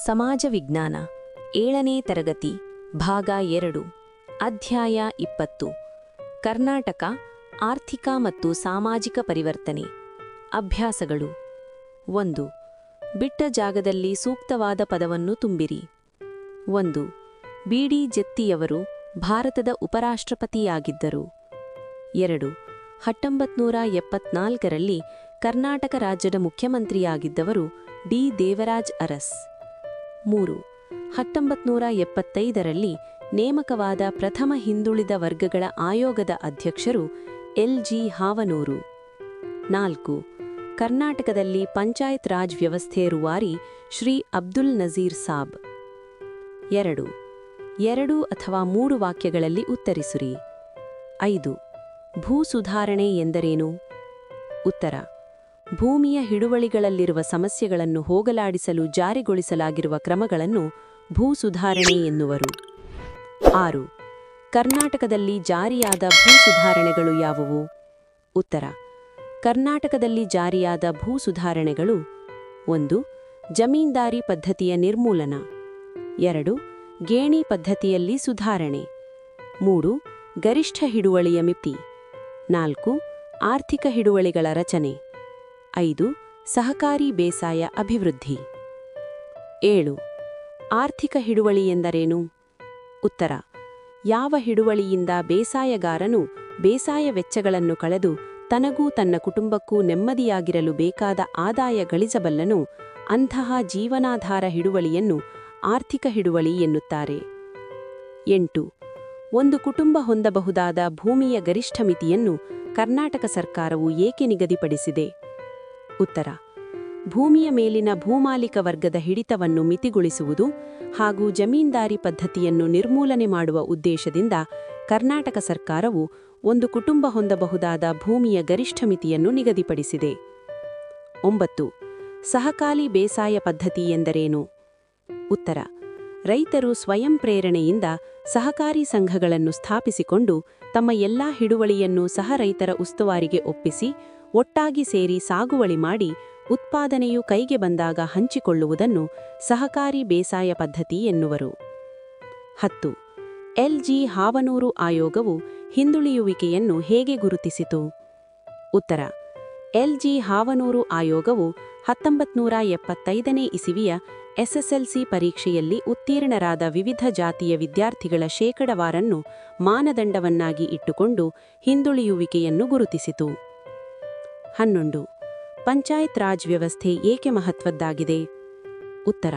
ಸಮಾಜ ವಿಜ್ಞಾನ 7ನೇ ತರಗತಿ ಭಾಗ 2 ಅಧ್ಯಾಯ 20 ಕರ್ನಾಟಕ ಆರ್ಥಿಕ ಮತ್ತು ಸಾಮಾಜಿಕ ಪರಿವರ್ತನೆ ಅಭ್ಯಾಸಗಳು 1. ಬಿಟ್ಟ ಜಾಗದಲ್ಲಿ ಸೂಕ್ತವಾದ ಪದವನ್ನು ತುಂಬಿರಿ 1. ಬಿ.ಡಿ. ಜತ್ತಿಯವರು ಭಾರತದ ಉಪರಾಷ್ಟ್ರಪತಿಯಾಗಿದ್ದರು 2. 1974ರಲ್ಲಿ ಕರ್ನಾಟಕ ರಾಜ್ಯದ ಮುಖ್ಯಮಂತ್ರಿಯಾಗಿದ್ದವರು ಡಿ. ದೇವರಾಜ್ ಅರಸ್ 3. 1975ರಲ್ಲಿ ನೇಮಕವಾದ ಪ್ರಥಮ ಹಿಂದುಳಿದ ವರ್ಗಗಳ ಆಯೋಗದ ಅಧ್ಯಕ್ಷರು ಎಲ್.ಜಿ. ಹಾವನೂರು 4. ಕರ್ನಾಟಕದಲ್ಲಿ ಪಂಚಾಯತ್ ರಾಜ್ ವ್ಯವಸ್ಥೆ ರೂವಾರಿ ಶ್ರೀ ಅಬ್ದುಲ್ ನಜೀರ್ ಸಾಬ್ 2. 2 ಅಥವಾ 3 ವಾಕ್ಯಗಳಲ್ಲಿ ಉತ್ತರಿಸಿರಿ 5. ಭೂ ಸುಧಾರಣೆ ಎಂದರೇನು? ಉತ್ತರ: ಭೂಮಿಯ ಹಿಡುವಳಿಗಳಲ್ಲಿರುವ ಸಮಸ್ಯೆಗಳನ್ನು ಹೋಗಲಾಡಿಸಲು ಜಾರಿಗೊಳಿಸಲಾಗಿರುವ ಕ್ರಮಗಳನ್ನು ಭೂ ಸುಧಾರಣೆ ಎನ್ನುವರು 6. ಕರ್ನಾಟಕದಲ್ಲಿ ಜಾರಿಯಾದ ಭೂ ಸುಧಾರಣೆಗಳು ಯಾವುವು? ಉತ್ತರ: ಕರ್ನಾಟಕದಲ್ಲಿ ಜಾರಿಯಾದ ಭೂ ಸುಧಾರಣೆಗಳು 1. ಜಮೀನ್ದಾರಿ ಪದ್ಧತಿಯ ನಿರ್ಮೂಲನ 2. ಗೇಣಿ ಪದ್ಧತಿಯಲ್ಲಿ ಸುಧಾರಣೆ 3. ಗರಿಷ್ಠ ಹಿಡುವಳಿಯ ಮಿತಿ 4. ಆರ್ಥಿಕ ಹಿಡುವಳಿಗಳ ರಚನೆ 5. ಸಹಕಾರಿ ಬೇಸಾಯ ಅಭಿವೃದ್ಧಿ 7. ಆರ್ಥಿಕ ಹಿಡುವಳಿ ಎಂದರೇನು? ಉತ್ತರ: ಯಾವ ಹಿಡುವಳಿಯಿಂದ ಬೇಸಾಯಗಾರನು ಬೇಸಾಯ ವೆಚ್ಚಗಳನ್ನು ಕಳೆದು ತನಗೂ ತನ್ನ ಕುಟುಂಬಕ್ಕೂ ನೆಮ್ಮದಿಯಾಗಿರಲು ಬೇಕಾದ ಆದಾಯ ಗಳಿಸಬಲ್ಲನೋ ಅಂತಹ ಜೀವನಾಧಾರ ಹಿಡುವಳಿಯನ್ನು ಆರ್ಥಿಕ ಹಿಡುವಳಿ ಎನ್ನುತ್ತಾರೆ 8. ಒಂದು ಕುಟುಂಬ ಹೊಂದಬಹುದಾದ ಭೂಮಿಯ ಗರಿಷ್ಠ ಮಿತಿಯನ್ನು ಕರ್ನಾಟಕ ಸರ್ಕಾರವು ಏಕೆ ನಿಗದಿಪಡಿಸಿದೆ? ಉತ್ತರ: ಭೂಮಿಯ ಮೇಲಿನ ಭೂಮಾಲಿಕ ವರ್ಗದ ಹಿಡಿತವನ್ನು ಮಿತಿಗೊಳಿಸುವುದು ಹಾಗೂ ಜಮೀನ್ದಾರಿ ಪದ್ಧತಿಯನ್ನು ನಿರ್ಮೂಲನೆ ಮಾಡುವ ಉದ್ದೇಶದಿಂದ ಕರ್ನಾಟಕ ಸರ್ಕಾರವು ಒಂದು ಕುಟುಂಬ ಹೊಂದಬಹುದಾದ ಭೂಮಿಯ ಗರಿಷ್ಠ ಮಿತಿಯನ್ನು ನಿಗದಿಪಡಿಸಿದೆ 9. ಸಹಕಾರಿ ಬೇಸಾಯ ಪದ್ಧತಿ ಎಂದರೇನು? ಉತ್ತರ: ರೈತರು ಸ್ವಯಂ ಪ್ರೇರಣೆಯಿಂದ ಸಹಕಾರಿ ಸಂಘಗಳನ್ನು ಸ್ಥಾಪಿಸಿಕೊಂಡು ತಮ್ಮ ಎಲ್ಲಾ ಹಿಡುವಳಿಯನ್ನು ಸಹ ರೈತರ ಉಸ್ತುವಾರಿಗೆ ಒಪ್ಪಿಸಿ ಒಟ್ಟಾಗಿ ಸೇರಿ ಸಾಗುವಳಿ ಮಾಡಿ ಉತ್ಪಾದನೆಯು ಕೈಗೆ ಬಂದಾಗ ಹಂಚಿಕೊಳ್ಳುವುದನ್ನು ಸಹಕಾರಿ ಬೇಸಾಯ ಪದ್ಧತಿ ಎನ್ನುವರು 10. ಎಲ್.ಜಿ. ಹಾವನೂರು ಆಯೋಗವು ಹಿಂದುಳಿಯುವಿಕೆಯನ್ನು ಹೇಗೆ ಗುರುತಿಸಿತು? ಉತ್ತರ: ಎಲ್.ಜಿ. ಹಾವನೂರು ಆಯೋಗವು 1975ನೇ ಇಸವಿಯ ಎಸ್ಎಸ್ಎಲ್ಸಿ ಪರೀಕ್ಷೆಯಲ್ಲಿ ಉತ್ತೀರ್ಣರಾದ ವಿವಿಧ ಜಾತಿಯ ವಿದ್ಯಾರ್ಥಿಗಳ ಶೇಕಡವಾರನ್ನು ಮಾನದಂಡವನ್ನಾಗಿ ಇಟ್ಟುಕೊಂಡು ಹಿಂದುಳಿಯುವಿಕೆಯನ್ನು ಗುರುತಿಸಿತು 11. ಪಂಚಾಯತ್ ರಾಜ್ ವ್ಯವಸ್ಥೆ ಏಕೆ ಮಹತ್ವದ್ದಾಗಿದೆ? ಉತ್ತರ: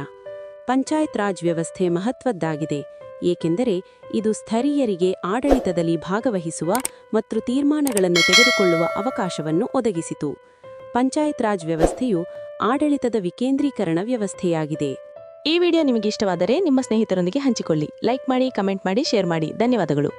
ಪಂಚಾಯತ್ ರಾಜ್ ವ್ಯವಸ್ಥೆ ಮಹತ್ವದ್ದಾಗಿದೆ ಏಕೆಂದರೆ ಇದು ಸ್ಥಳೀಯರಿಗೆ ಆಡಳಿತದಲ್ಲಿ ಭಾಗವಹಿಸುವ ಮತ್ತು ತೀರ್ಮಾನಗಳನ್ನು ತೆಗೆದುಕೊಳ್ಳುವ ಅವಕಾಶವನ್ನು ಒದಗಿಸಿತು. ಪಂಚಾಯತ್ ರಾಜ್ ವ್ಯವಸ್ಥೆಯು ಆಡಳಿತದ ವಿಕೇಂದ್ರೀಕರಣ ವ್ಯವಸ್ಥೆಯಾಗಿದೆ. ಈ ವಿಡಿಯೋ ನಿಮಗೆ ಇಷ್ಟವಾದರೆ ನಿಮ್ಮ ಸ್ನೇಹಿತರೊಂದಿಗೆ ಹಂಚಿಕೊಳ್ಳಿ. ಲೈಕ್ ಮಾಡಿ, ಕಮೆಂಟ್ ಮಾಡಿ, ಶೇರ್ ಮಾಡಿ. ಧನ್ಯವಾದಗಳು.